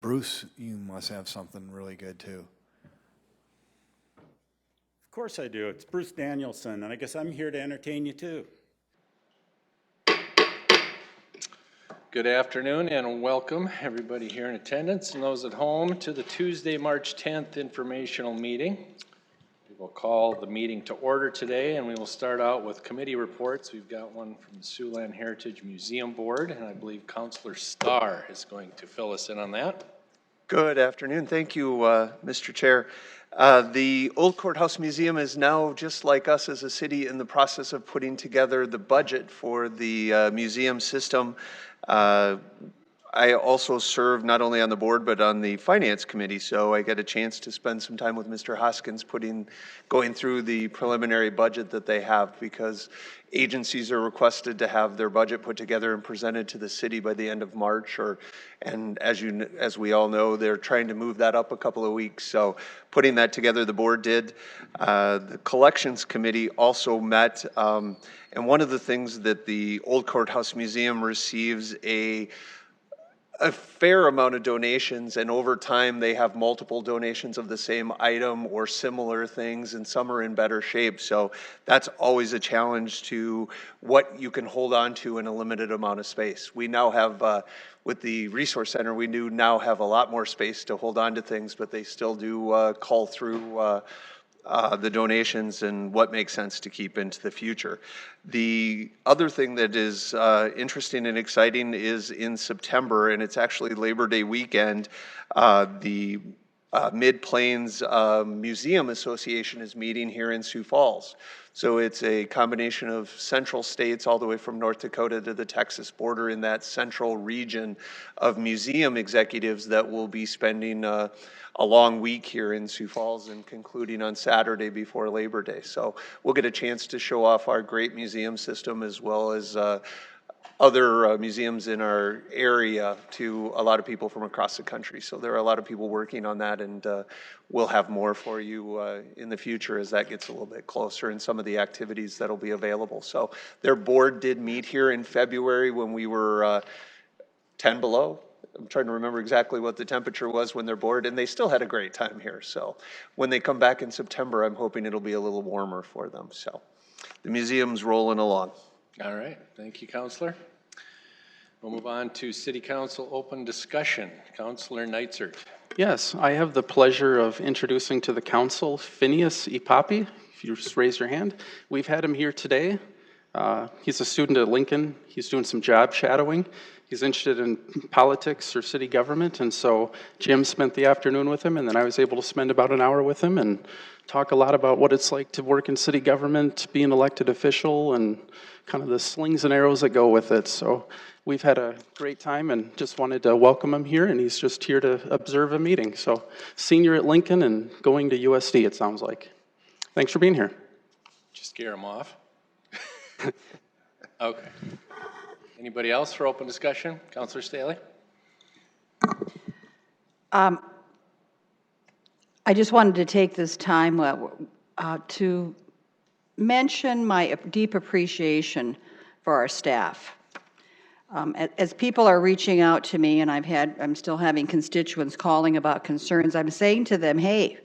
Bruce, you must have something really good too. Of course I do. It's Bruce Danielson, and I guess I'm here to entertain you too. Good afternoon and welcome everybody here in attendance and those at home to the Tuesday, March 10th informational meeting. We will call the meeting to order today, and we will start out with committee reports. We've got one from the Siouxland Heritage Museum Board, and I believe Councilor Starr is going to fill us in on that. Good afternoon. Thank you, Mr. Chair. The Old Courthouse Museum is now, just like us as a city, in the process of putting together the budget for the museum system. I also serve not only on the board but on the finance committee, so I get a chance to spend some time with Mr. Hoskins going through the preliminary budget that they have, because agencies are requested to have their budget put together and presented to the city by the end of March, and as we all know, they're trying to move that up a couple of weeks. So putting that together, the board did. The collections committee also met, and one of the things that the Old Courthouse Museum receives a fair amount of donations, and over time they have multiple donations of the same item or similar things, and some are in better shape. So that's always a challenge to what you can hold on to in a limited amount of space. We now have, with the Resource Center, we do now have a lot more space to hold on to things, but they still do call through the donations and what makes sense to keep into the future. The other thing that is interesting and exciting is in September, and it's actually Labor Day weekend, the Mid-Plains Museum Association is meeting here in Sioux Falls. So it's a combination of central states all the way from North Dakota to the Texas border, in that central region of museum executives that will be spending a long week here in Sioux Falls and concluding on Saturday before Labor Day. So we'll get a chance to show off our great museum system, as well as other museums in our area, to a lot of people from across the country. So there are a lot of people working on that, and we'll have more for you in the future as that gets a little bit closer, and some of the activities that'll be available. So their board did meet here in February when we were 10 below. I'm trying to remember exactly what the temperature was when they're bored, and they still had a great time here. So when they come back in September, I'm hoping it'll be a little warmer for them. So the museum's rolling along. All right, thank you, Councilor. We'll move on to City Council open discussion. Councilor Neitzert. Yes, I have the pleasure of introducing to the council Phineas Ipapi. If you just raise your hand. We've had him here today. He's a student at Lincoln. He's doing some job shadowing. He's interested in politics or city government, and so Jim spent the afternoon with him, and then I was able to spend about an hour with him and talk a lot about what it's like to work in city government, be an elected official, and kind of the slings and arrows that go with it. So we've had a great time and just wanted to welcome him here, and he's just here to observe a meeting. So senior at Lincoln and going to USD, it sounds like. Thanks for being here. Just scare him off. Okay. Anybody else for open discussion? Councilor Staley? I just wanted to take this time to mention my deep appreciation for our staff. As people are reaching out to me, and I'm still having constituents calling about concerns, I'm saying to them, hey,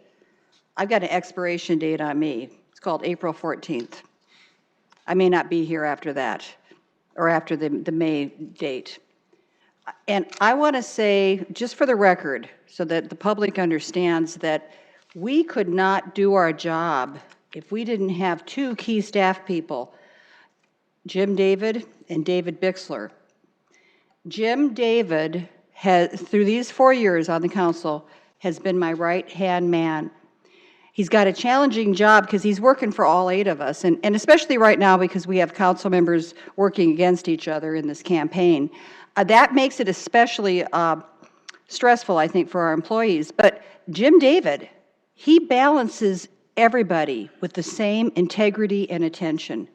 I've got an expiration date on me. It's called April 14th. I may not be here after that, or after the May date. And I want to say, just for the record, so that the public understands, that we could not do our job if we didn't have two key staff people, Jim David and David Bixler. Jim David has, through these 4 years on the council, has been my right-hand man. He's got a challenging job because he's working for all 8 of us, and especially right now because we have council members working against each other in this campaign. That makes it especially stressful, I think, for our employees. But Jim David, he balances everybody with the same integrity and attention.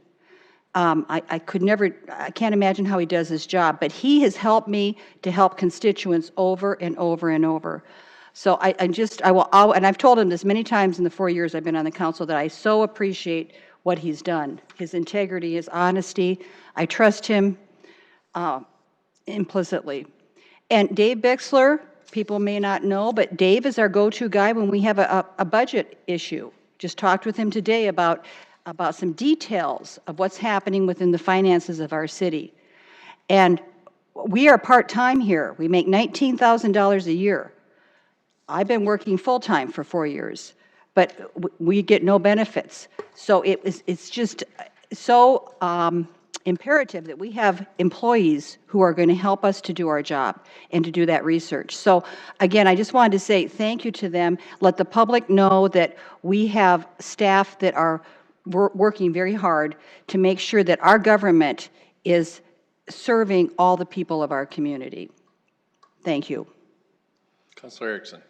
I can't imagine how he does his job, but he has helped me to help constituents over and over and over. So and I've told him this many times in the 4 years I've been on the council, that I so appreciate what he's done. His integrity, his honesty. I trust him implicitly. And Dave Bixler, people may not know, but Dave is our go-to guy when we have a budget issue. Just talked with him today about some details of what's happening within the finances of our city. And we are part-time here. We make $19,000 a year. I've been working full-time for 4 years, but we get no benefits. So it's just so imperative that we have employees who are going to help us to do our job and to do that research. So again, I just wanted to say thank you to them. Let the public know that we have staff that are working very hard to make sure that our government is serving all the people of our community. Thank you. Councilor Erickson.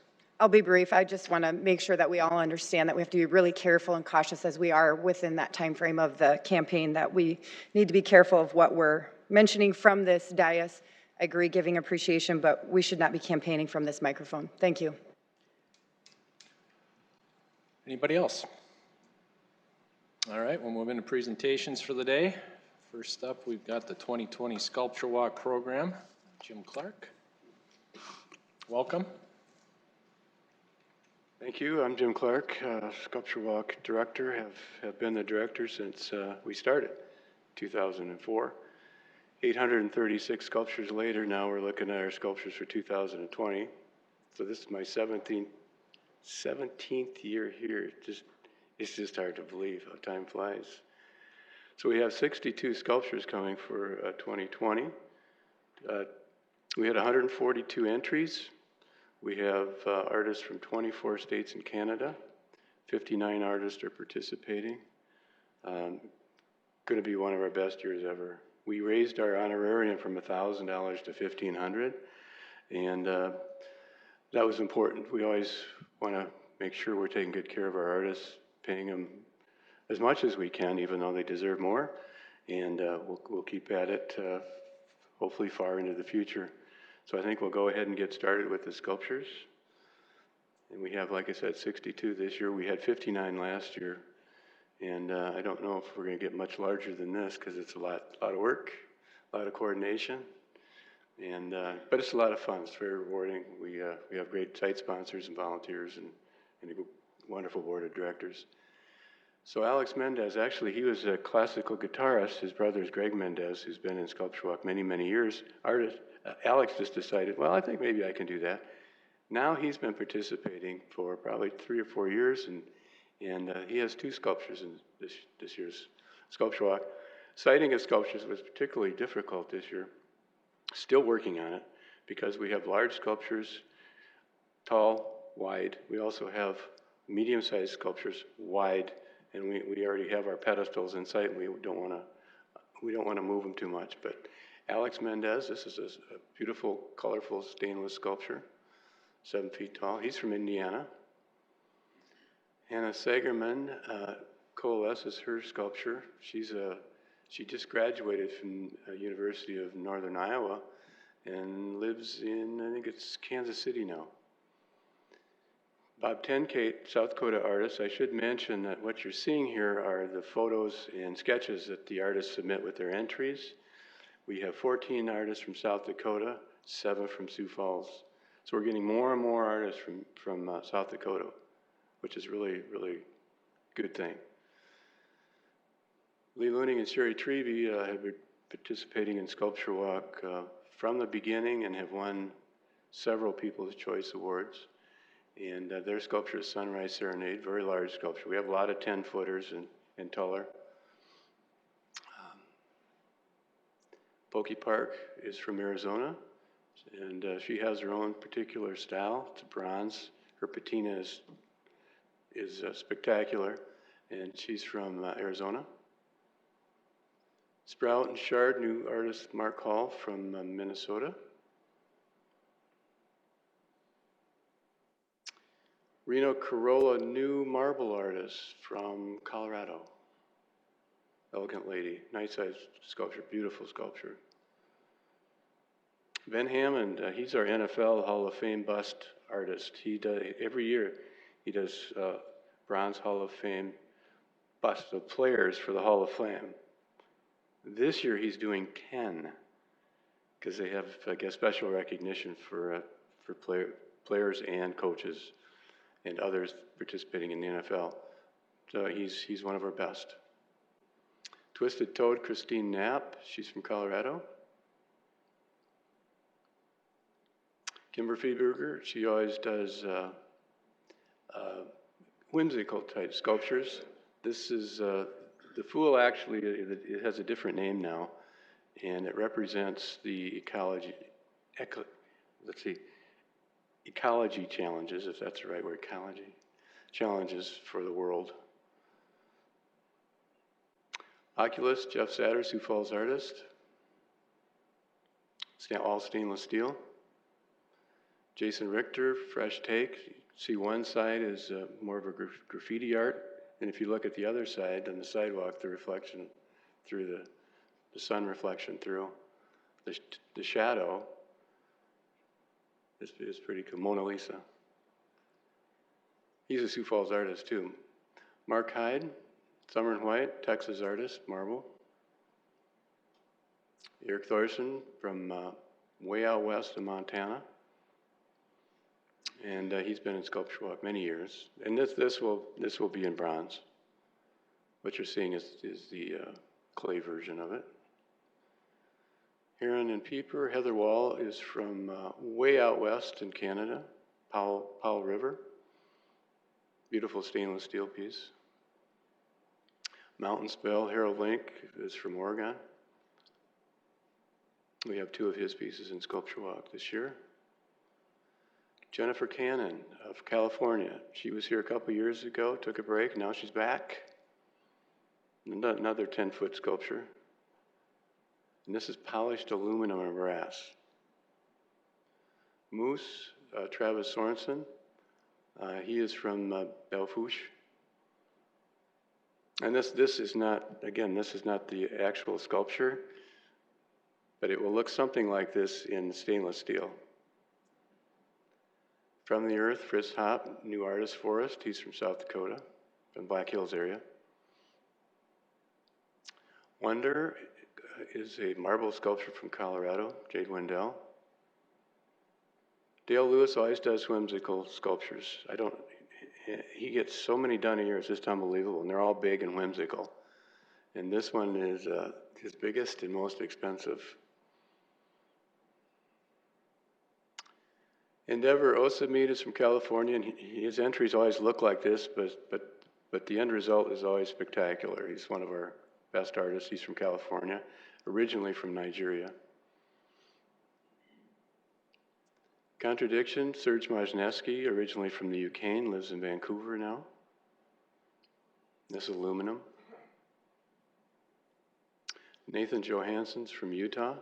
I'll be brief. I just want to make sure that we all understand that we have to be really careful and cautious as we are within that time frame of the campaign, that we need to be careful of what we're mentioning from this dais. I agree, giving appreciation, but we should not be campaigning from this microphone. Thank you. Anybody else? All right, we'll move into presentations for the day. First up, we've got the 2020 Sculpture Walk program. Jim Clark. Welcome. Thank you. I'm Jim Clark, Sculpture Walk Director. Have been the director since we started, 2004. 836 sculptures later, now we're looking at our sculptures for 2020. So this is my 17th year here. It's just hard to believe how time flies. So we have 62 sculptures coming for 2020. We had 142 entries. We have artists from 24 states and Canada. 59 artists are participating. Going to be one of our best years ever. We raised our honorarium from $1,000 to $1,500, and that was important. We always want to make sure we're taking good care of our artists, paying them as much as we can, even though they deserve more, and we'll keep at it hopefully far into the future. So I think we'll go ahead and get started with the sculptures. And we have, like I said, 62 this year. We had 59 last year. And I don't know if we're going to get much larger than this because it's a lot of work, a lot of coordination. And but it's a lot of fun. It's very rewarding. We have great site sponsors and volunteers and a wonderful board of directors. So Alex Mendez, actually, he was a classical guitarist. His brother is Greg Mendez, who's been in Sculpture Walk many, many years. Artist. Alex just decided, well, I think maybe I can do that. Now he's been participating for probably 3 or 4 years, and he has 2 sculptures in this year's Sculpture Walk. Sighting of sculptures was particularly difficult this year. Still working on it because we have large sculptures, tall, wide. We also have medium-sized sculptures, wide, and we already have our pedestals in sight, and we don't want to move them too much. But Alex Mendez, this is a beautiful, colorful stainless sculpture, 7 feet tall. He's from Indiana. Hannah Sagerman coalesces her sculpture. She just graduated from University of Northern Iowa and lives in, I think it's Kansas City now. Bob Tenkate, South Dakota artist. I should mention that what you're seeing here are the photos and sketches that the artists submit with their entries. We have 14 artists from South Dakota, 7 from Sioux Falls. So we're getting more and more artists from South Dakota, which is really, really good thing. Lee Looning and Sherry Treby have been participating in Sculpture Walk from the beginning and have won several People's Choice Awards. And their sculpture is Sunrise Serenade, very large sculpture. We have a lot of 10-footers and taller. Pokey Park is from Arizona, and she has her own particular style. It's bronze. Her patina is spectacular, and she's from Arizona. Sprout and Shard, new artist Mark Hall from Minnesota. Reno Corolla, new marble artist from Colorado. Elegant lady, nice-sized sculpture, beautiful sculpture. Ben Hammond, he's our NFL Hall of Fame bust artist. He does, every year, he does Bronze Hall of Fame busts of players for the Hall of Fame. This year he's doing 10, because they have, I guess, special recognition for for players and coaches and others participating in the NFL. So he's one of our best. Twisted Toad, Christine Knapp, she's from Colorado. Kimber Feeberger, she always does whimsical type sculptures. This is, the fool actually, it has a different name now, and it represents the ecology challenges, if that's the right word, ecology challenges for the world. Oculus, Jeff Satter, Sioux Falls artist. All stainless steel. Jason Richter, fresh take. See, one side is more of a graffiti art, and if you look at the other side, on the sidewalk, the reflection through the sun reflection through the shadow is pretty cool. Mona Lisa. He's a Sioux Falls artist too. Mark Hyde, Summer and White, Texas artist, marble. Eric Thorson from way out west of Montana. And he's been in Sculpture Walk many years. And this will be in bronze. What you're seeing is the clay version of it. Heron and Peeper. Heather Wall is from way out west in Canada, Powell River. Beautiful stainless steel piece. Mountain Spell, Harold Link is from Oregon. We have 2 of his pieces in Sculpture Walk this year. Jennifer Cannon of California. She was here a couple years ago, took a break, now she's back. Another 10-foot sculpture. And this is polished aluminum and brass. Moose, Travis Sorensen. He is from Belfouche. And this is not, again, this is not the actual sculpture, but it will look something like this in stainless steel. From the Earth, Fritz Hopp, new artist for us. He's from South Dakota, from Black Hills area. Wonder is a marble sculpture from Colorado, Jade Wendell. Dale Lewis always does whimsical sculptures. He gets so many done a year, it's just unbelievable, and they're all big and whimsical. And this one is his biggest and most expensive. Endeavor Osamid is from California, and his entries always look like this, but the end result is always spectacular. He's one of our best artists. He's from California, originally from Nigeria. Contradiction, Serge Majneski, originally from the UK, and lives in Vancouver now. This is aluminum. Nathan Johansson's from Utah,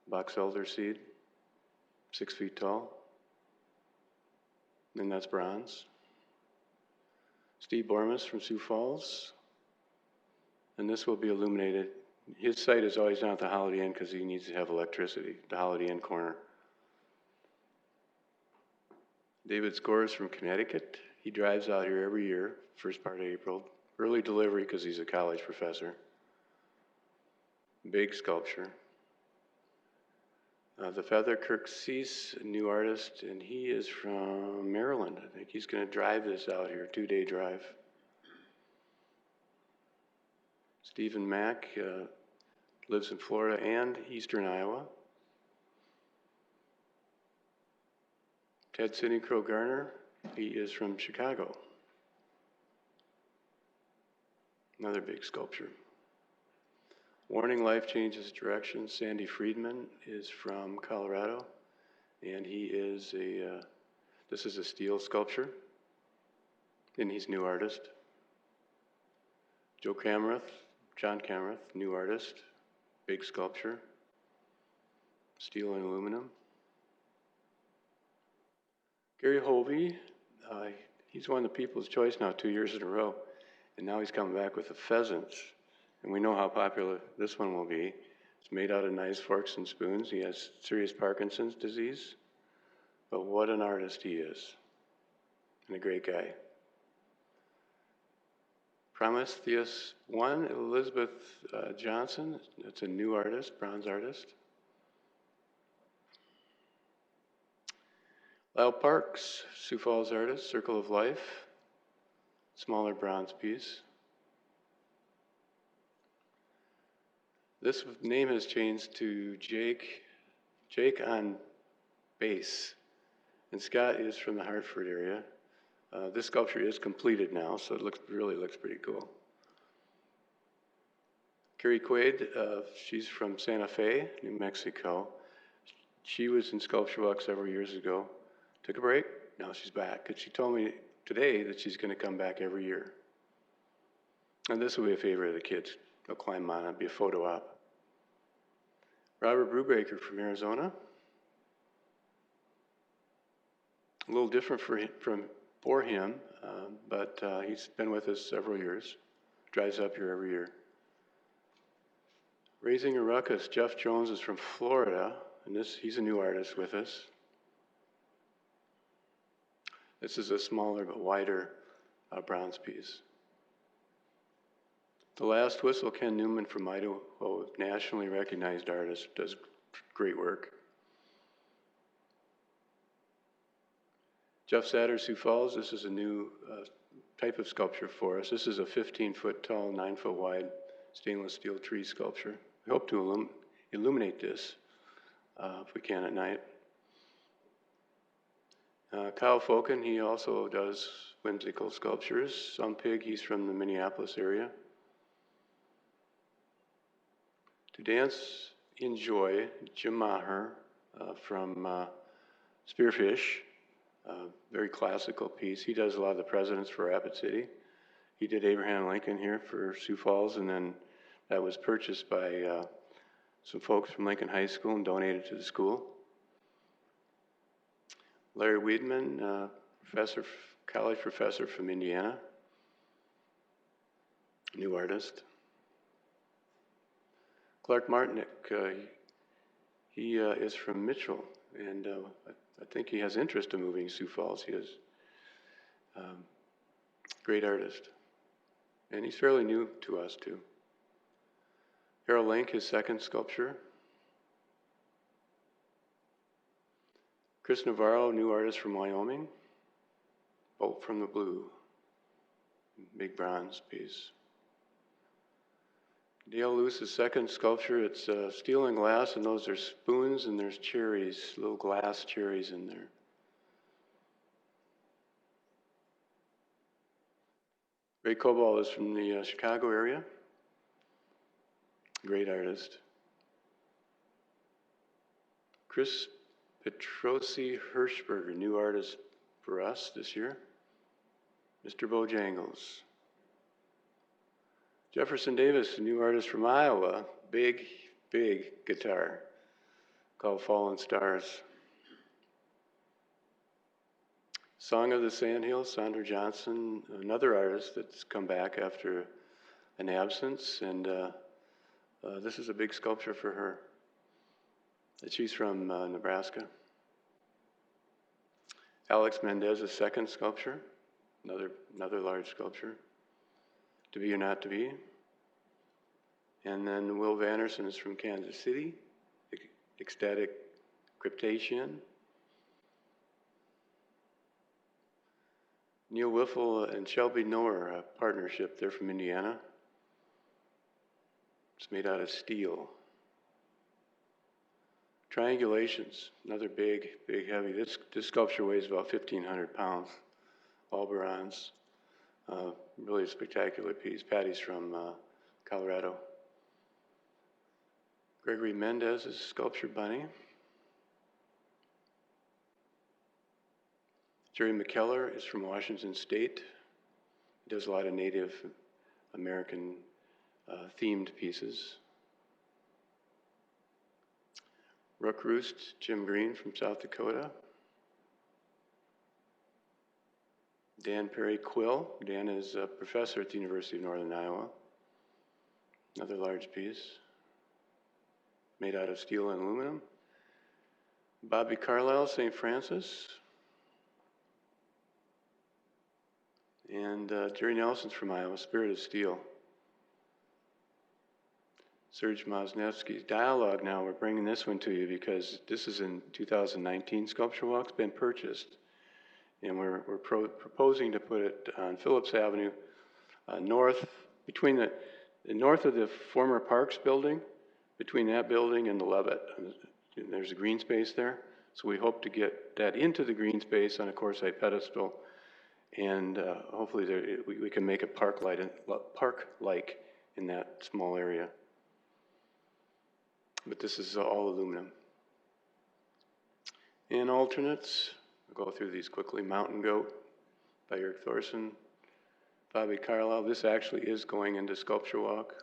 box elder seed. 6 feet tall, and that's bronze. Steve Bormas from Sioux Falls, and this will be illuminated. His site is always down at the Holiday Inn because he needs to have electricity, the Holiday Inn corner. David Scores from Connecticut. He drives out here every year, first part of April. Early delivery because he's a college professor. Big sculpture. The Feather Kirk Cease, a new artist, and he is from Maryland. I think he's going to drive this out here, 2-day drive. Stephen Mack lives in Florida and eastern Iowa. Ted Sidney Crow Garner, he is from Chicago. Another big sculpture. Warning Life Changes Direction. Sandy Friedman is from Colorado, and he is this is a steel sculpture, and he's a new artist. John Camerath, new artist, big sculpture, steel and aluminum. Gary Hovey, he's won the People's Choice now 2 years in a row, and now he's coming back with the pheasants. And we know how popular this one will be. It's made out of knives, forks, and spoons. He has serious Parkinson's disease. But what an artist he is. And a great guy. Prometheus 1, Elizabeth Johnson. That's a new artist, bronze artist. Lyle Parks, Sioux Falls artist, Circle of Life, smaller bronze piece. This name has changed to Jake on bass. And Scott is from the Hartford area. This sculpture is completed now, so it really looks pretty cool. Carrie Quaid, she's from Santa Fe, New Mexico. She was in Sculpture Walk several years ago. Took a break, now she's back. And she told me today that she's gonna come back every year. And this will be a favorite of the kids. They'll climb on it, be a photo op. Robert Brubaker from Arizona. A little different for him, but he's been with us several years. Drives up here every year. Raising a Ruckus, Jeff Jones is from Florida, and he's a new artist with us. This is a smaller but wider bronze piece. The Last Whistle, Ken Newman from Idaho, nationally recognized artist, does great work. Jeff Satter, Sioux Falls, this is a new type of sculpture for us. This is a 15-foot tall, 9-foot wide stainless steel tree sculpture. We hope to illuminate this if we can at night. Kyle Foken, he also does whimsical sculptures. Some Pig, he's from the Minneapolis area. To Dance in Joy, Jim Maher from Spearfish, very classical piece. He does a lot of the presidents for Rapid City. He did Abraham Lincoln here for Sioux Falls, and then that was purchased by some folks from Lincoln High School and donated to the school. Larry Weidman, college professor from Indiana, new artist. Clark Martinick, he is from Mitchell, and I think he has interest in moving to Sioux Falls. He is great artist, and he's fairly new to us too. Harold Link, his second sculpture. Chris Navarro, new artist from Wyoming. Bolt from the Blue, big bronze piece. Dale Luce's second sculpture, it's steel and glass, and those are spoons, and there's cherries, little glass cherries in there. Ray Cobalt is from the Chicago area. Great artist. Chris Petrosi Hirschberger, new artist for us this year. Mr. Bojangles. Jefferson Davis, a new artist from Iowa. Big, big guitar called Fallen Stars. Song of the Sandhills, Sandra Johnson, another artist that's come back after an absence, and this is a big sculpture for her. She's from Nebraska. Alex Mendez's second sculpture, another large sculpture. To Be or Not to Be. And then Will Vanderson is from Kansas City, Ecstatic Cryptation. Neil Wiffle and Shelby Noer, a partnership, they're from Indiana. It's made out of steel. Triangulations, another big, big heavy. This sculpture weighs about 1,500 pounds, all bronze. Really a spectacular piece. Patty's from Colorado. Gregory Mendez's Sculpture Bunny. Jerry McKellar is from Washington State. He does a lot of Native American themed pieces. Rook Roost, Jim Green from South Dakota. Dan Perry Quill. Dan is a professor at the University of Northern Iowa. Another large piece made out of steel and aluminum. Bobby Carlisle, St. Francis. And Jerry Nelson's from Iowa, Spirit of Steel. Serge Mosnevsky's dialogue now. We're bringing this one to you because this is in 2019. Sculpture Walk's been purchased, and we're proposing to put it on Phillips Avenue, north, between the north of the former Parks building, between that building and the Levitt. And there's a green space there. So we hope to get that into the green space on a quartzite pedestal, and hopefully we can make it park-like in that small area. But this is all aluminum. And alternates, I'll go through these quickly. Mountain Goat by Eric Thorson. Bobby Carlisle, this actually is going into Sculpture Walk,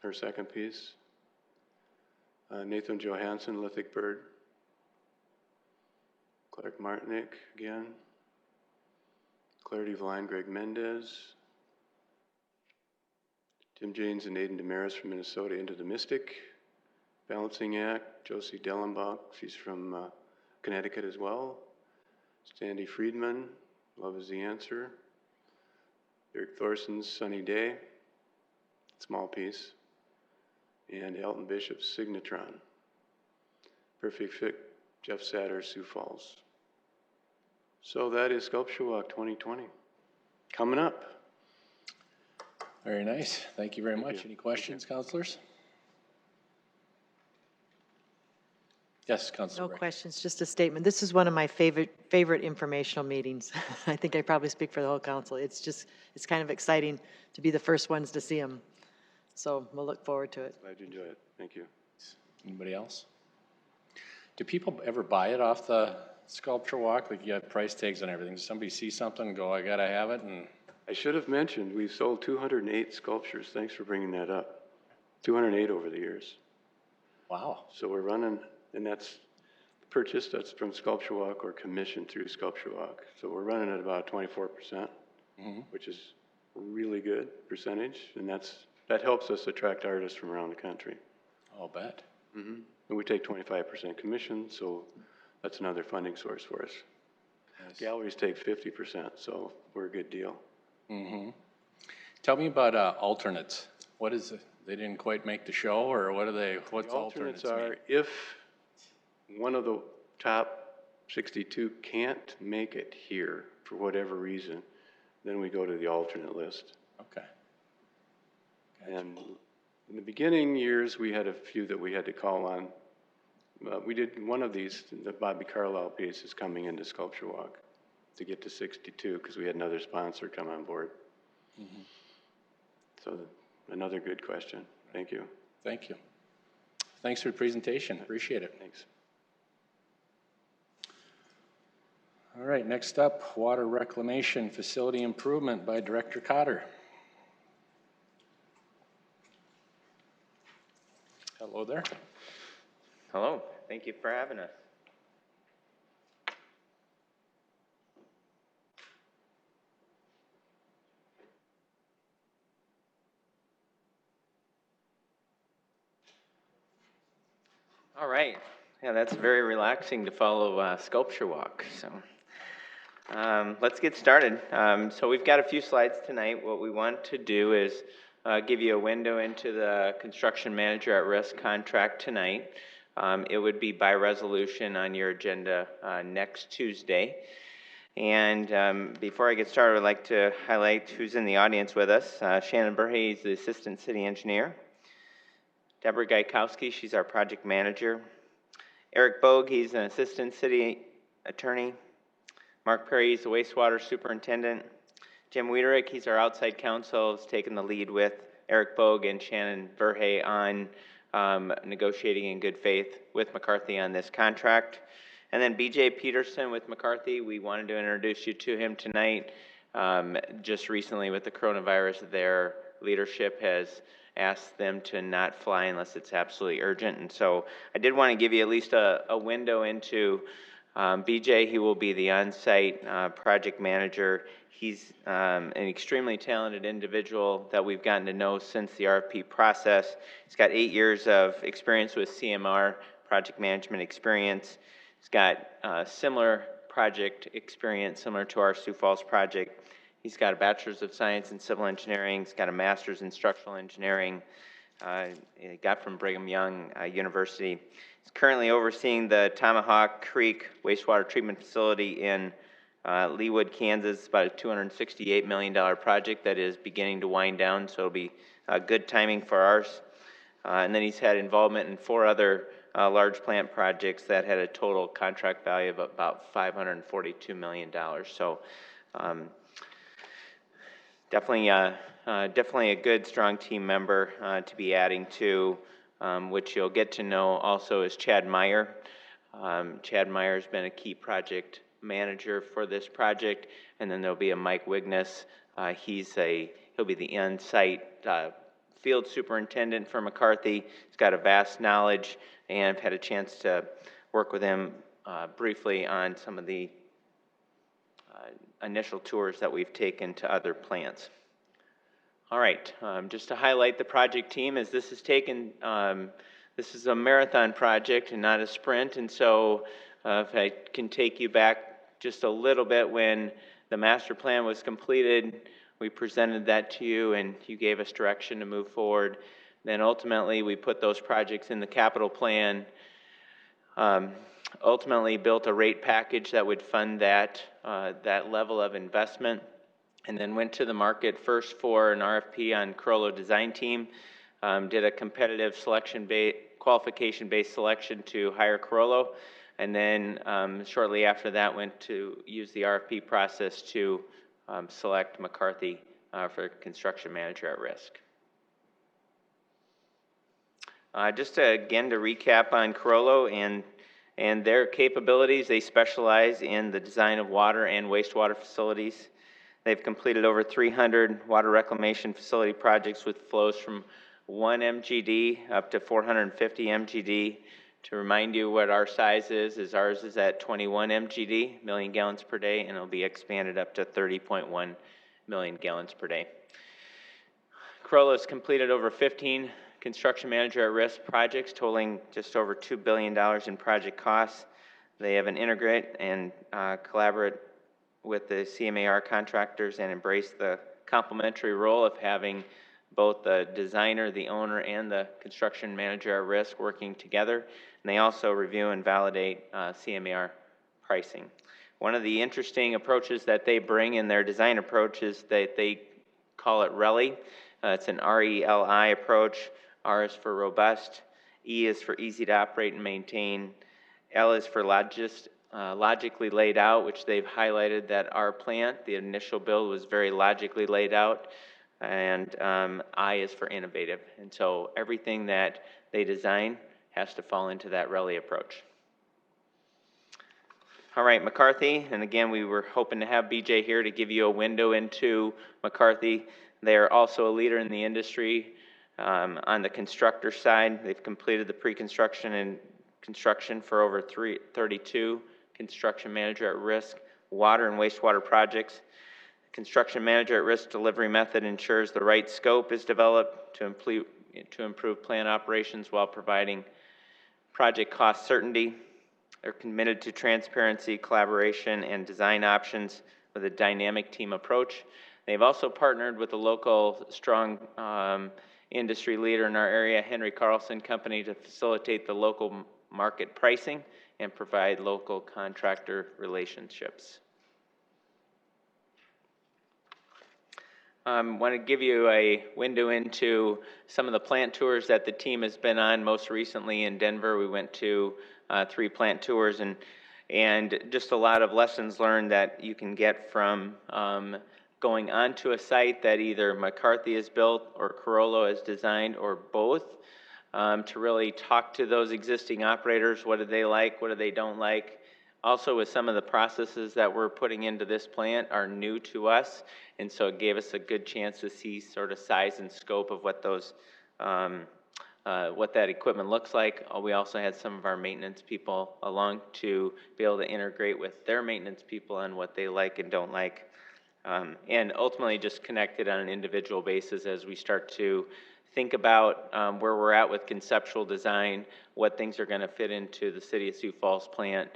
her second piece. Nathan Johansson, Lithic Bird. Clark Martinick again. Clarity of Line, Greg Mendez. Tim Janes and Aidan Damaris from Minnesota, Into the Mystic. Balancing Act, Josie Dellenbach, she's from Connecticut as well. Sandy Friedman, Love is the Answer. Eric Thorson's Sunny Day, small piece. And Elton Bishop's Signatron. Perfect Fit, Jeff Satter, Sioux Falls. So that is Sculpture Walk 2020. Coming up. Very nice. Thank you very much. Any questions, councilors? Yes, Councilor No Rick. questions, just a statement. This is one of my favorite informational meetings. I think I probably speak for the whole council. It's kind of exciting to be the first ones to see them. So we'll look forward to it. Glad you enjoy it. Thank you. Anybody else? Do people ever buy it off the Sculpture Walk? Like you have price tags and everything. Does somebody see something and go, I gotta have it? And I should have mentioned, we've sold 208 sculptures. Thanks for bringing that up. 208 over the years. wow. So we're running, and that's purchased, that's from Sculpture Walk or commissioned through Sculpture Walk. So we're running at about 24%, which is a really good percentage. And that helps us attract artists from around the country. I'll bet. And we take 25% commission, so that's another funding source for us. Nice. Galleries take 50%, so we're a good deal. Tell me about alternates. What is it? They didn't quite make the show, or what are they? What's The alternates alternates are if one of the top 62 can't make it here for whatever reason, then we go to the alternate list. Okay. And in the beginning years, we had a few that we had to call on. We did one of these, the Bobby Carlisle piece is coming into Sculpture Walk to get to 62 because we had another sponsor come on board. So another good question. Thank you. Thank you. Thanks for the presentation. Appreciate it. Thanks. All right, next up, Water Reclamation Facility Improvement by Director Cotter. Hello there. Hello, thank you for having us. All right, yeah, that's very relaxing to follow Sculpture Walk, so let's get started. So we've got a few slides tonight. What we want to do is give you a window into the construction manager at risk contract tonight. It would be by resolution on your agenda next Tuesday. And before I get started, I'd like to highlight who's in the audience with us. Shannon Burhay is the Assistant City Engineer. Deborah Gaikowski, she's our Project Manager. Eric Bogue, he's an Assistant City Attorney. Mark Perry, he's the Wastewater Superintendent. Jim Wiederick, he's our outside counsel, has taken the lead with Eric Bogue and Shannon Burhay on negotiating in good faith with McCarthy on this contract. And then BJ Peterson with McCarthy, we wanted to introduce you to him tonight. Just recently with the coronavirus, their leadership has asked them to not fly unless it's absolutely urgent. And so I did want to give you at least a window into BJ. He will be the on-site project manager. He's an extremely talented individual that we've gotten to know since the RFP process. He's got 8 years of experience with CMR, project management experience. He's got similar project experience, similar to our Sioux Falls project. He's got a Bachelor's of Science in Civil Engineering. He's got a Master's in Structural Engineering. He got from Brigham Young University. He's currently overseeing the Tomahawk Creek wastewater treatment facility in Leawood, Kansas, about a $268 million project that is beginning to wind down, so it'll be good timing for ours. And then he's had involvement in 4 other large plant projects that had a total contract value of about $542 million. So definitely a good, strong team member to be adding to, which you'll get to know also is Chad Meyer. Chad Meyer's been a key project manager for this project, and then there'll be a Mike Wigness. He'll be the on-site field superintendent for McCarthy. He's got a vast knowledge, and I've had a chance to work with him briefly on some of the initial tours that we've taken to other plants. All right, just to highlight the project team, as this is this is a marathon project and not a sprint, and so if I can take you back just a little bit, when the master plan was completed, we presented that to you and you gave us direction to move forward. Then ultimately we put those projects in the capital plan, ultimately built a rate package that would fund that level of investment, and then went to the market first for an RFP on Corollo Design Team, did a competitive qualification-based selection to hire Corollo, and then shortly after that went to use the RFP process to select McCarthy for construction manager at risk. Just again to recap on Corollo and their capabilities, they specialize in the design of water and wastewater facilities. They've completed over 300 water reclamation facility projects with flows from 1 MGD up to 450 MGD. To remind you what our size is ours is at 21 MGD, million gallons per day, and it'll be expanded up to 30.1 million gallons per day. Corollo has completed over 15 construction manager at risk projects totaling just over $2 billion in project costs. They have an integrate and collaborate with the CMAR contractors and embrace the complementary role of having both the designer, the owner, and the construction manager at risk working together. And they also review and validate CMAR pricing. One of the interesting approaches that they bring in their design approach is that they call it RELI. It's an RELI approach. R is for robust, E is for easy to operate and maintain, L is for logically laid out, which they've highlighted that our plant, the initial build, was very logically laid out, and I is for innovative. And so everything that they design has to fall into that RELI approach. All right, McCarthy, and again, we were hoping to have BJ here to give you a window into McCarthy. They are also a leader in the industry. On the constructor side, they've completed the pre-construction and construction for over 32 construction manager at risk water and wastewater projects. The construction manager at risk delivery method ensures the right scope is developed to improve plant operations while providing project cost certainty. They're committed to transparency, collaboration, and design options with a dynamic team approach. They've also partnered with a local strong industry leader in our area, Henry Carlson Company, to facilitate the local market pricing and provide local contractor relationships. Want to give you a window into some of the plant tours that the team has been on. Most recently in Denver, we went to 3 plant tours, and just a lot of lessons learned that you can get from going onto a site that either McCarthy has built or Corollo has designed or both, to really talk to those existing operators. What do they like? What do they don't like? Also, with some of the processes that we're putting into this plant are new to us, and so it gave us a good chance to see sort of size and scope of what those what that equipment looks like. We also had some of our maintenance people along to be able to integrate with their maintenance people on what they like and don't like. And ultimately just connected on an individual basis as we start to think about where we're at with conceptual design, what things are going to fit into the City of Sioux Falls plant,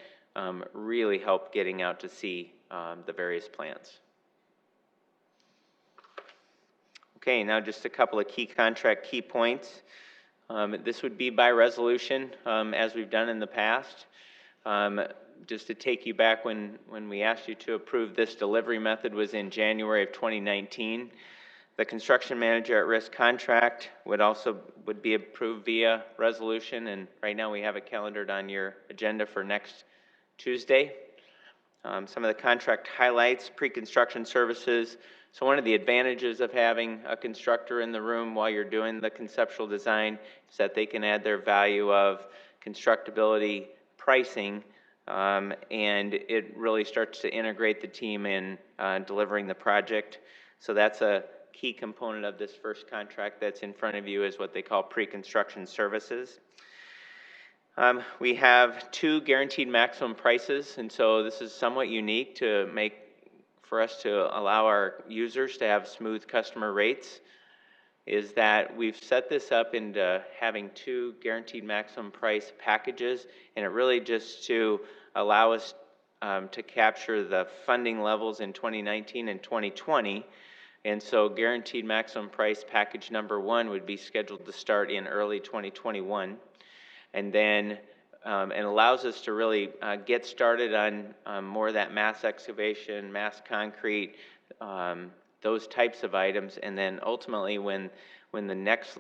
really help getting out to see the various plants. Okay, now just a couple of key contract key points. This would be by resolution, as we've done in the past. Just to take you back when we asked you to approve this delivery method was in January of 2019. The construction manager at risk contract would be approved via resolution, and right now we have it calendared on your agenda for next Tuesday. Some of the contract highlights, pre-construction services. So one of the advantages of having a constructor in the room while you're doing the conceptual design is that they can add their value of constructability pricing, and it really starts to integrate the team in delivering the project. So that's a key component of this first contract that's in front of you, is what they call pre-construction services. We have 2 guaranteed maximum prices, and so this is somewhat unique for us to allow our users to have smooth customer rates, is that we've set this up into having 2 guaranteed maximum price packages, and it really just to allow us to capture the funding levels in 2019 and 2020. And so guaranteed maximum price package number 1 would be scheduled to start in early 2021. And then it allows us to really get started on more of that mass excavation, mass concrete, those types of items. And then ultimately when the next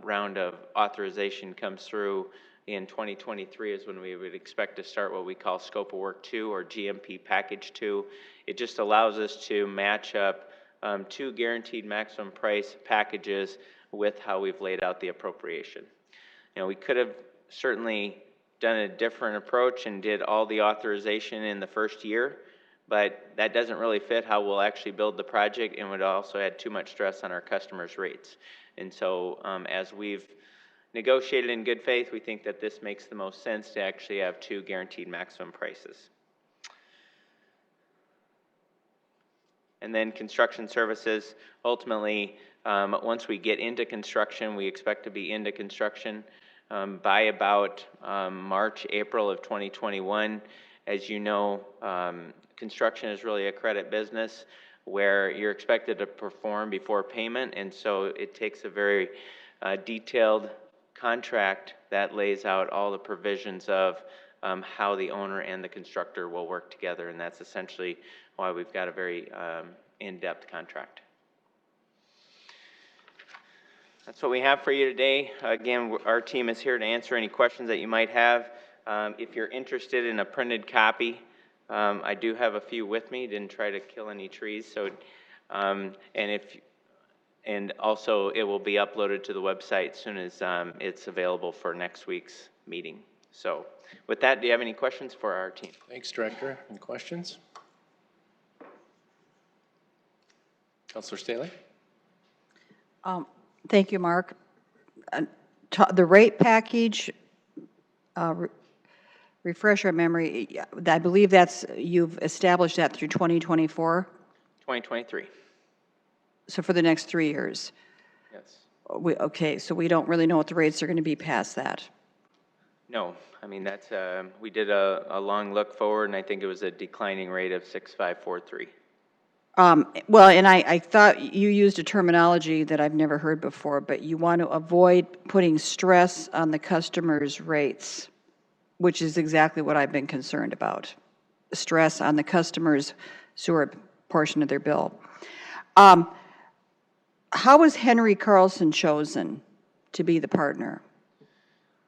round of authorization comes through in 2023 is when we would expect to start what we call Scope of Work 2 or GMP Package 2. It just allows us to match up 2 guaranteed maximum price packages with how we've laid out the appropriation. You know, we could have certainly done a different approach and did all the authorization in the first year, but that doesn't really fit how we'll actually build the project, and would also add too much stress on our customers' rates. And so as we've negotiated in good faith, we think that this makes the most sense to actually have 2 guaranteed maximum prices. And then construction services, ultimately, once we get into construction, we expect to be into construction by about March, April of 2021. As you know, construction is really a credit business where you're expected to perform before payment, and so it takes a very detailed contract that lays out all the provisions of how the owner and the constructor will work together, and that's essentially why we've got a very in-depth contract. That's what we have for you today. Again, our team is here to answer any questions that you might have. If you're interested in a printed copy, I do have a few with me. Didn't try to kill any trees. So, and also it will be uploaded to the website as soon as it's available for next week's meeting. So, with that, do you have any questions for our team? Thanks, Director. Any questions? Councilor Staley? Thank you, Mark. The rate package, refresh our memory, I believe you've established that through 2024? 2023. So for the next 3 years? Yes. Okay, so we don't really know what the rates are going to be past that? No, I mean, that's, we did a long look forward, and I think it was a declining rate of 6.543. Well, and I thought you used a terminology that I've never heard before, but you want to avoid putting stress on the customer's rates, which is exactly what I've been concerned about. Stress on the customer's sewer portion of their bill. How was Henry Carlson chosen to be the partner?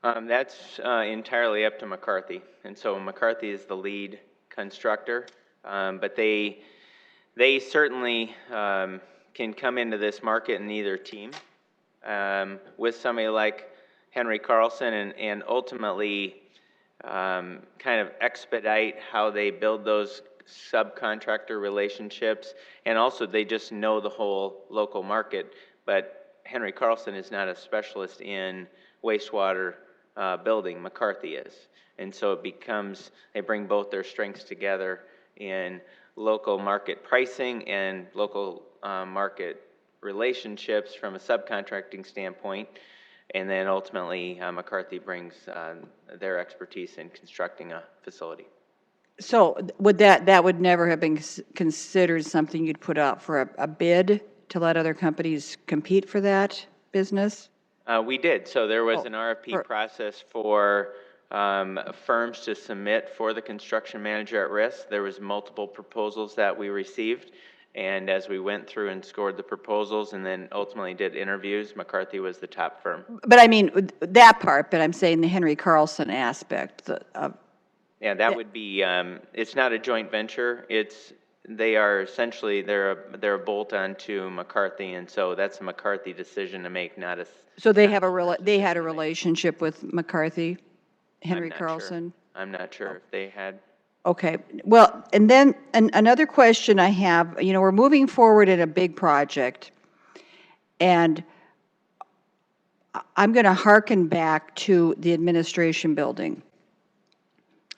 That's entirely up to McCarthy, and so McCarthy is the lead constructor, but they certainly can come into this market in either team with somebody like Henry Carlson and ultimately kind of expedite how they build those subcontractor relationships, and also they just know the whole local market. But Henry Carlson is not a specialist in wastewater building. McCarthy is, and so it becomes, they bring both their strengths together in local market pricing and local market relationships from a subcontracting standpoint, and then ultimately McCarthy brings their expertise in constructing a facility. So would that would never have been considered something you'd put out for a bid to let other companies compete for that business? We did. So there was an RFP for- process for firms to submit for the construction manager at risk. There was multiple proposals that we received. And as we went through and scored the proposals and then ultimately did interviews, McCarthy was the top firm. But I mean, that part, but I'm saying the Henry Carlson aspect of. Yeah, that would be, it's not a joint venture. They are essentially, they're a bolt-on to McCarthy, and so that's a McCarthy decision to make, not a. So they had a relationship with McCarthy, Henry I'm not sure. Carlson? I'm not sure if they had. Okay, well, and then another question I have, we're moving forward in a big project, and I'm going to hearken back to the administration building,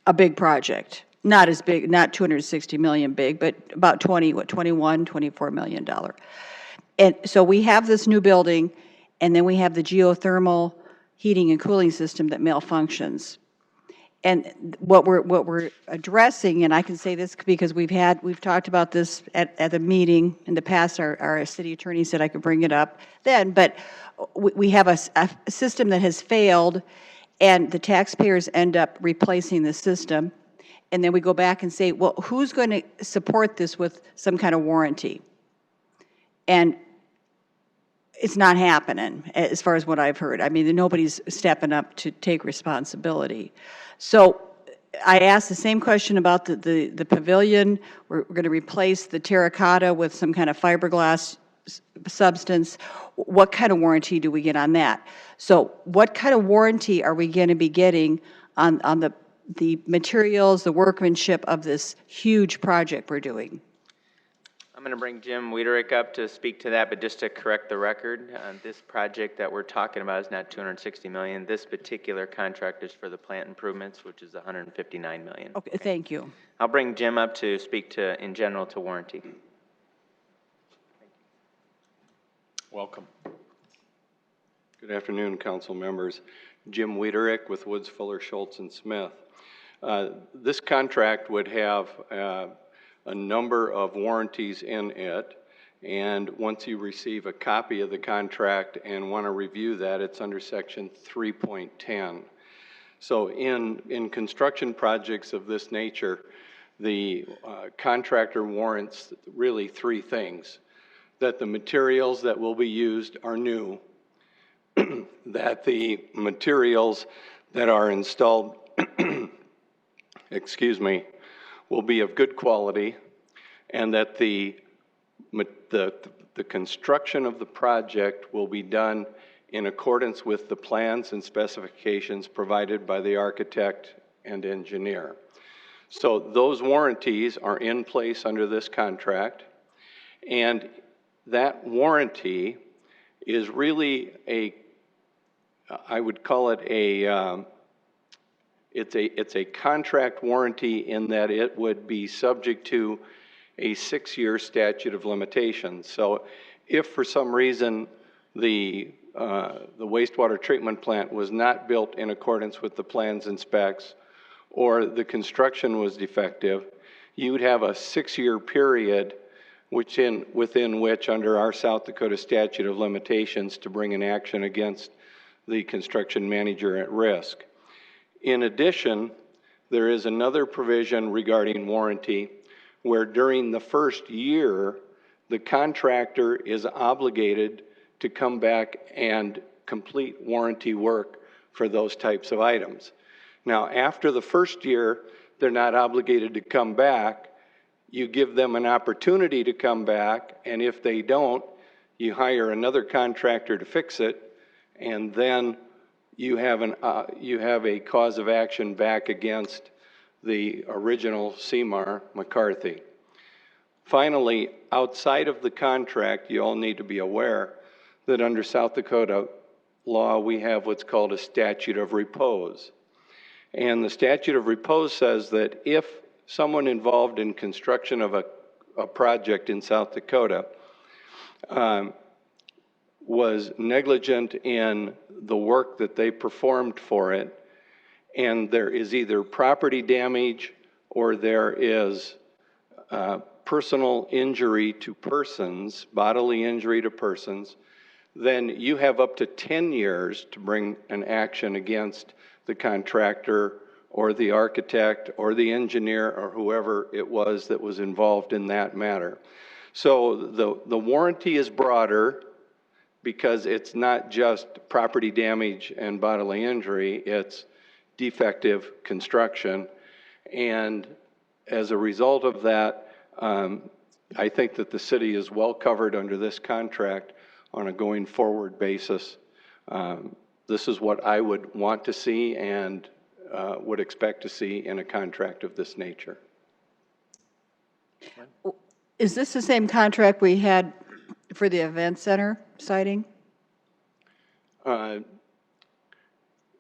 a big project, not as big, not 260 million big, but about 24 million dollar. And so we have this new building, and then we have the geothermal heating and cooling system that malfunctions. And what we're addressing, and I can say this because we've talked about this at the meeting in the past, our city attorney said I could bring it up then, but we have a system that has failed, and the taxpayers end up replacing the system, and then we go back and say, well, who's going to support this with some kind of warranty? And it's not happening, as far as what I've heard. I mean, nobody's stepping up to take responsibility. So I asked the same question about the pavilion. We're going to replace the terracotta with some kind of fiberglass substance. What kind of warranty do we get on that? So what kind of warranty are we going to be getting on the materials, the workmanship of this huge project we're doing? I'm going to bring Jim Wiederick up to speak to that, but just to correct the record, this project that we're talking about is not 260 million. This particular contract is for the plant improvements, which is 159 million. Okay, thank you. I'll bring Jim up to speak to, in general, to warranty. Welcome. Good afternoon, council members. Jim Wiederick with Woods, Fuller, Schultz, and Smith. This contract would have a number of warranties in it, and once you receive a copy of the contract and want to review that, it's under section 3.10. So in construction projects of this nature, the contractor warrants really three things: that the materials that will be used are new, that the materials that are installed will be of good quality, and that the construction of the project will be done in accordance with the plans and specifications provided by the architect and engineer. So those warranties are in place under this contract, and that warranty is really I would call it it's a contract warranty in that it would be subject to a 6-year statute of limitations. So if for some reason the wastewater treatment plant was not built in accordance with the plans and specs, or the construction was defective, you would have a 6-year period within which, under our South Dakota statute of limitations, to bring an action against the construction manager at risk. In addition, there is another provision regarding warranty where during the first year, the contractor is obligated to come back and complete warranty work for those types of items. Now, after the first year, they're not obligated to come back. You give them an opportunity to come back, and if they don't, you hire another contractor to fix it, and then you have a cause of action back against the original CMAR, McCarthy. Finally, outside of the contract, you all need to be aware that under South Dakota law, we have what's called a statute of repose. And the statute of repose says that if someone involved in construction of a project in South Dakota was negligent in the work that they performed for it, and there is either property damage or there is personal injury to persons, bodily injury to persons, then you have up to 10 years to bring an action against the contractor or the architect or the engineer or whoever it was that was involved in that matter. So the warranty is broader because it's not just property damage and bodily injury, it's defective construction. And as a result of that, I think that the city is well covered under this contract on a going forward basis. This is what I would want to see and would expect to see in a contract of this nature. Is this the same contract we had for the event center siding? The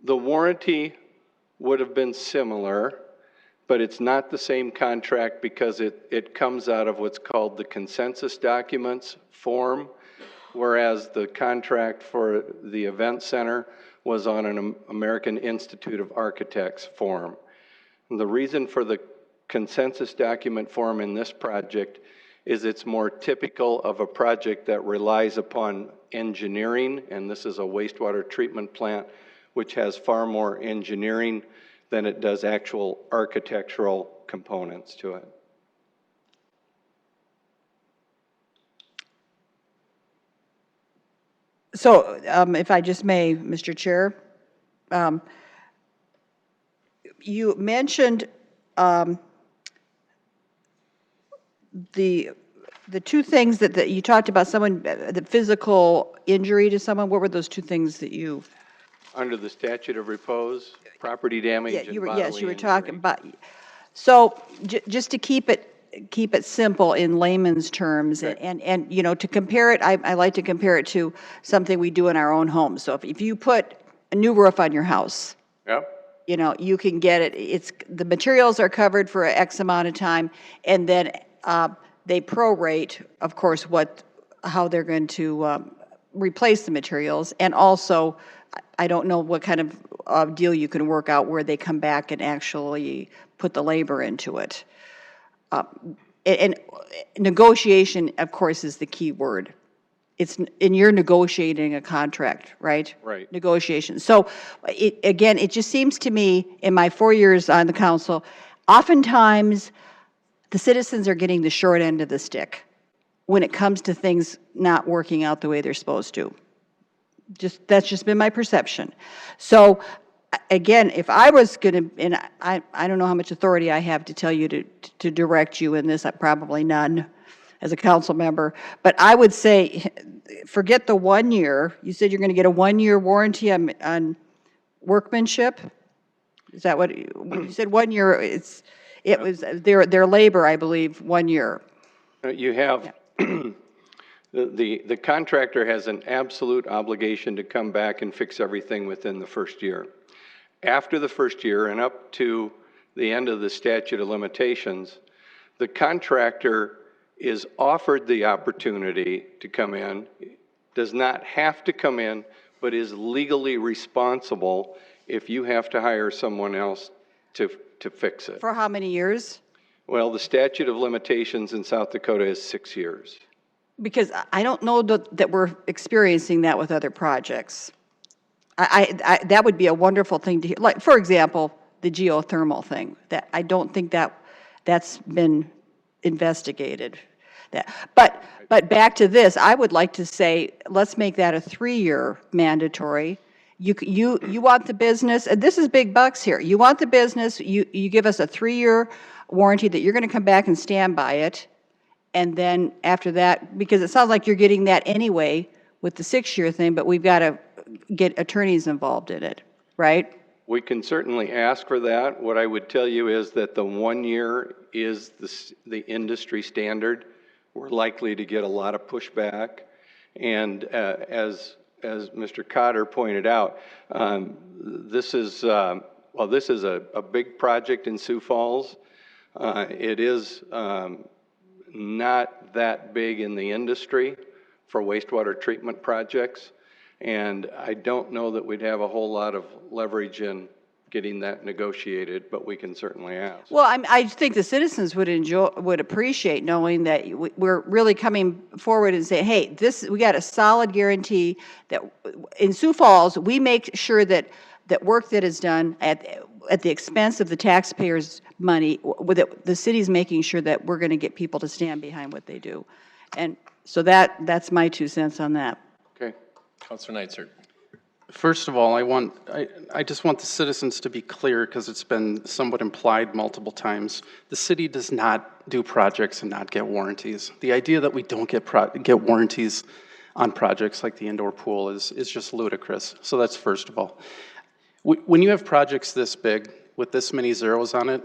warranty would have been similar, but it's not the same contract because it comes out of what's called the consensus documents form, whereas the contract for the event center was on an American Institute of Architects form. And the reason for the consensus document form in this project is it's more typical of a project that relies upon engineering, and this is a wastewater treatment plant, which has far more engineering than it does actual architectural components to it. So if I just may, Mr. Chair, you mentioned the two things that you talked about, someone, the physical injury to someone. What were those two things that you? Under the statute of repose, property damage and bodily yes, you were injury. talking about. So just to keep it simple in layman's terms, Okay. and you know, to compare it, I like to compare it to something we do in our own home. So if you put a new roof on your house, Yep. you know, you can get it. It's the materials are covered for X amount of time, and then they prorate, of course, how they're going to replace the materials, and also, I don't know what kind of deal you can work out where they come back and actually put the labor into it. And negotiation, of course, is the key word. And you're negotiating a contract, right? Right. Negotiation. So, again, it just seems to me, in my 4 years on the council, oftentimes the citizens are getting the short end of the stick when it comes to things not working out the way they're supposed to. That's just been my perception. So, again, if I was going to, and I don't know how much authority I have to tell you to direct you in this, probably none as a council member, but I would say, forget the 1 year. You said you're going to get a 1 year warranty on workmanship? Is that what you said? 1 year, it was their labor, I believe, 1 year. You have, the contractor has an absolute obligation to come back and fix everything within the first year. After the first year and up to the end of the statute of limitations, the contractor is offered the opportunity to come in, does not have to come in, but is legally responsible if you have to hire someone else to fix it. For how many years? Well, the statute of limitations in South Dakota is 6 years. Because I don't know that we're experiencing that with other projects. That would be a wonderful thing to hear. Like, for example, the geothermal thing. That I don't think that's been investigated. But back to this, I would like to say, let's make that a 3-year mandatory. You want the business, and this is big bucks here. You want the business, you give us a 3-year warranty that you're going to come back and stand by it. And then after that, because it sounds like you're getting that anyway with the 6-year thing, but we've got to get attorneys involved in it, right? We can certainly ask for that. What I would tell you is that the 1 year is the industry standard. We're likely to get a lot of pushback. And as Mr. Cotter pointed out, this is a big project in Sioux Falls. It is not that big in the industry for wastewater treatment projects, and I don't know that we'd have a whole lot of leverage in getting that negotiated, but we can certainly ask. Well, I think the citizens would appreciate knowing that we're really coming forward and say, hey, we got a solid guarantee that in Sioux Falls, we make sure that work that is done at the expense of the taxpayers' money, the city's making sure that we're going to get people to stand behind what they do. And so that's my 2 cents on that. Okay. Counselor Neitzer. First of all, I just want the citizens to be clear, because it's been somewhat implied multiple times. The city does not do projects and not get warranties. The idea that we don't get warranties on projects like the indoor pool is just ludicrous. So that's first of all. When you have projects this big with this many zeros on it,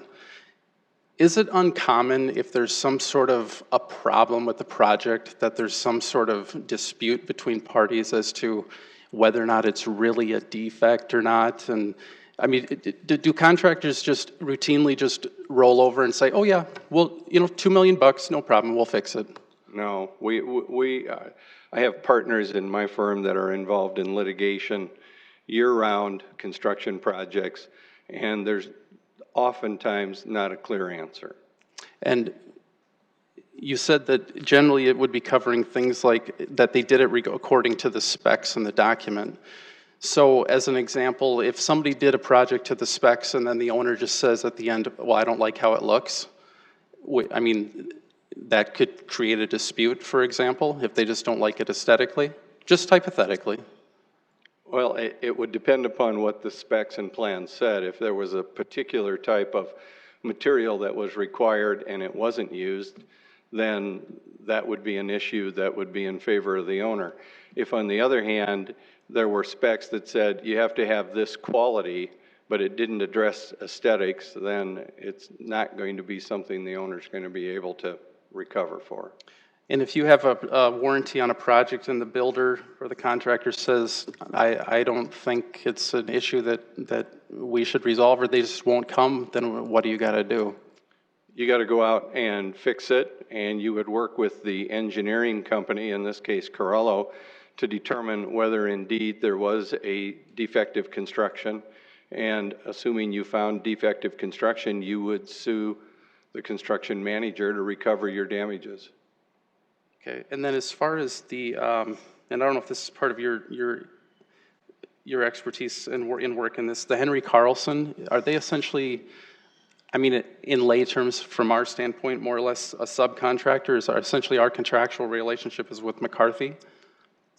is it uncommon if there's some sort of a problem with the project, that there's some sort of dispute between parties as to whether or not it's really a defect or not? And I mean, do contractors just routinely just roll over and say, oh yeah, well, $2 million, no problem, we'll fix it? No, I have partners in my firm that are involved in litigation, year-round construction projects, and there's oftentimes not a clear answer. And you said that generally it would be covering things like that they did it according to the specs in the document. So as an example, if somebody did a project to the specs and then the owner just says at the end, well, I don't like how it looks, I mean, that could create a dispute, for example, if they just don't like it aesthetically, just hypothetically. Well, it would depend upon what the specs and plans said. If there was a particular type of material that was required and it wasn't used, then that would be an issue that would be in favor of the owner. If, on the other hand, there were specs that said you have to have this quality, but it didn't address aesthetics, then it's not going to be something the owner's going to be able to recover for. And if you have a warranty on a project and the builder or the contractor says, I don't think it's an issue that we should resolve, or they just won't come, then what do you got to do? You got to go out and fix it, and you would work with the engineering company, in this case Corello, to determine whether indeed there was a defective construction. And assuming you found defective construction, you would sue the construction manager to recover your damages. Okay, and then as far as the, and I don't know if this is part of your expertise in work in this, the Henry Carlson, are they essentially, I mean, in lay terms, from our standpoint, more or less a subcontractor? Is essentially our contractual relationship is with McCarthy?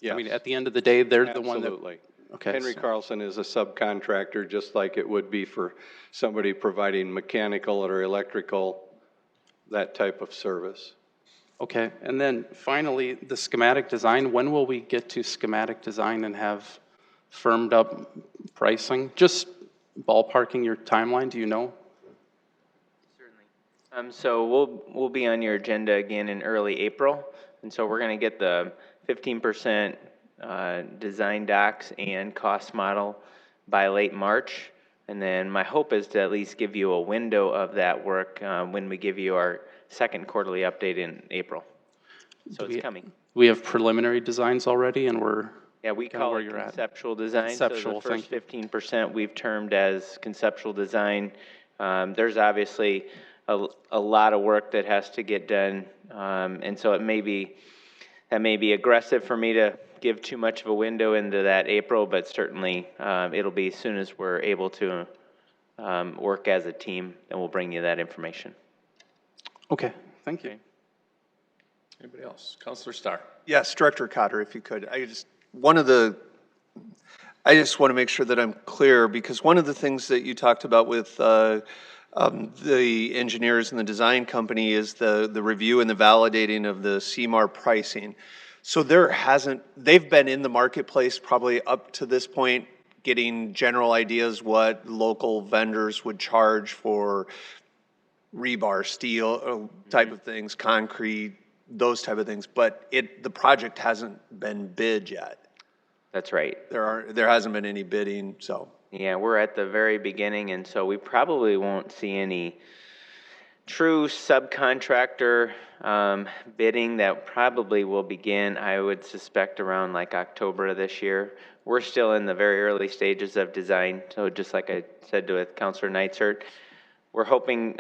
Yes. I mean, at the end of the day, they're the one that... Absolutely. Okay. Henry Carlson is a subcontractor, just like it would be for somebody providing mechanical or electrical, that type of service. Okay, and then finally, the schematic design. When will we get to schematic design and have firmed up pricing? Just ballparking your timeline, do you know? Certainly. So we'll be on your agenda again in early April, and so we're going to get the 15% design docs and cost model by late March, and then my hope is to at least give you a window of that work when we give you our second quarterly update in April. So it's coming. We have preliminary designs already, and we're... Yeah, we call it conceptual design. Conceptual, so the first 15% we've termed as conceptual design. There's obviously a lot of work that has to get done, and so that may be aggressive for me to give too much of a window into that April, but certainly it'll be as soon as we're able to work as a team, and we'll bring you that information. Okay, thank you. Okay. Anybody else? Councilor Starr. Yes, Director Cotter, if you could. I just want to make sure that I'm clear, because one of the things that you talked about with the engineers and the design company is the review and the validating of the CMAR pricing. So they've been in the marketplace probably up to this point, getting general ideas what local vendors would charge for rebar, steel type of things, concrete, those type of things, but the project hasn't been bid yet. That's right. There hasn't been any bidding, so. Yeah, we're at the very beginning, and so we probably won't see any true subcontractor bidding that probably will begin, I would suspect, around like October of this year. We're still in the very early stages of design, so just like I said with Councilor Neitzer, we're hoping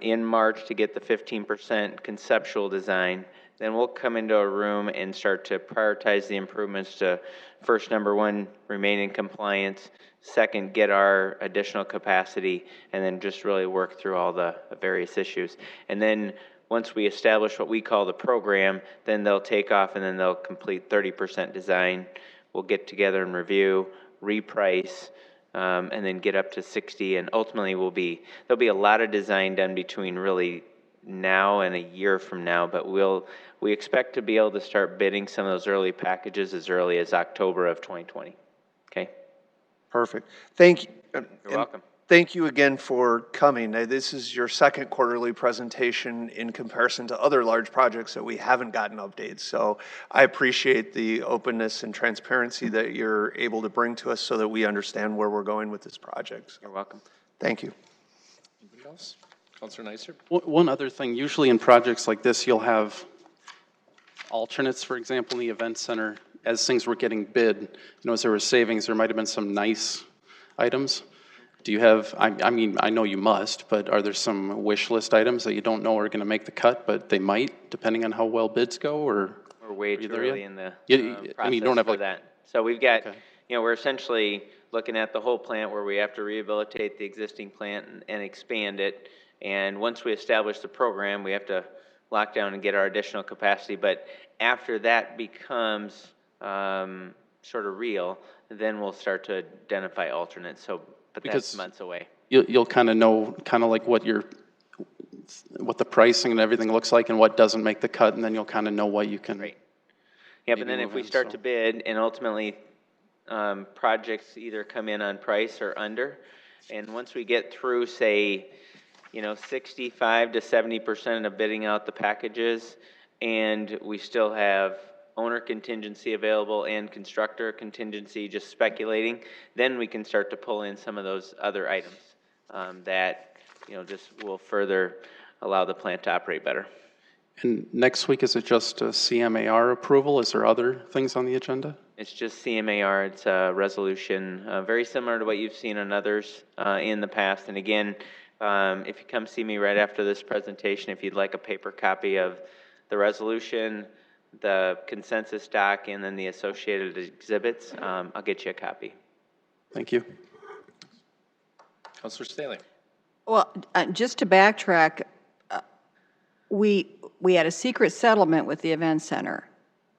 in March to get the 15% conceptual design. Then we'll come into a room and start to prioritize the improvements to first, number one, remain in compliance, second, get our additional capacity, and then just really work through all the various issues. And then once we establish what we call the program, then they'll take off and then they'll complete 30% design. We'll get together and review, reprice, and then get up to 60, and ultimately there'll be a lot of design done between really now and a year from now, but we expect to be able to start bidding some of those early packages as early as October of 2020. Okay? Perfect. Thank you. You're welcome. Thank you again for coming. This is your second quarterly presentation in comparison to other large projects that we haven't gotten updates. So I appreciate the openness and transparency that you're able to bring to us so that we understand where we're going with this project. You're welcome. Thank you. Anybody else? Councilor Neitzer? One other thing, usually in projects like this, you'll have alternates, for example, in the event center. As things were getting bid, as there were savings, there might have been some nice items. Do you have, I mean, I know you must, but are there some wish list items that you don't know are going to make the cut, but they might, depending on how well bids go, or? We're way too early in the I mean, you don't have process for that. So we've got, we're essentially looking at the whole plant where we have to rehabilitate the existing plant and expand it. And once we establish the program, we have to lock down and get our additional capacity. But after that becomes sort of real, then we'll start to identify alternates. So, but that's months away. You'll kind of know, kind of like what the pricing and everything looks like and what doesn't make the cut, and then you'll kind of know what you can. Right. Yeah, but then if we start to bid and ultimately projects either come in on price or under, and once we get through, say, 65 to 70% of bidding out the packages, and we still have owner contingency available and constructor contingency just speculating, then we can start to pull in some of those other items that, just will further allow the plant to operate better. And next week, is it just a CMAR approval? Is there other things on the agenda? It's just CMAR. It's a resolution very similar to what you've seen on others in the past. And again, if you come see me right after this presentation, if you'd like a paper copy of the resolution, the consensus doc, and then the associated exhibits, I'll get you a copy. Thank you. Councilor Staley? Well, just to backtrack, we had a secret settlement with the event center.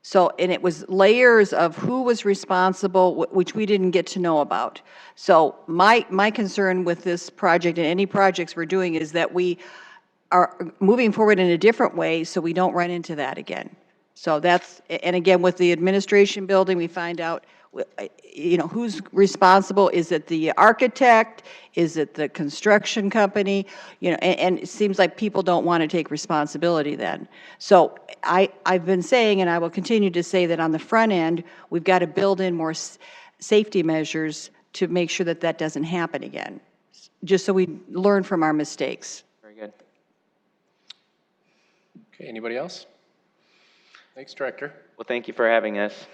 So, and it was layers of who was responsible, which we didn't get to know about. So my concern with this project and any projects we're doing is that we are moving forward in a different way so we don't run into that again. So that's, and again, with the administration building, we find out, who's responsible. Is it the architect? Is it the construction company? And it seems like people don't want to take responsibility then. So I've been saying, and I will continue to say, that on the front end, we've got to build in more safety measures to make sure that that doesn't happen again, just so we learn from our mistakes. Very good. Okay, anybody else? Thanks, Director. Well, thank you for having us.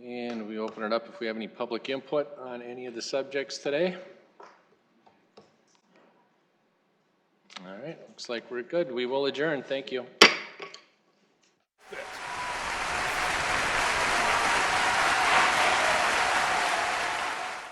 And we open it up if we have any public input on any of the subjects today. All right, looks like we're good. We will adjourn. Thank you.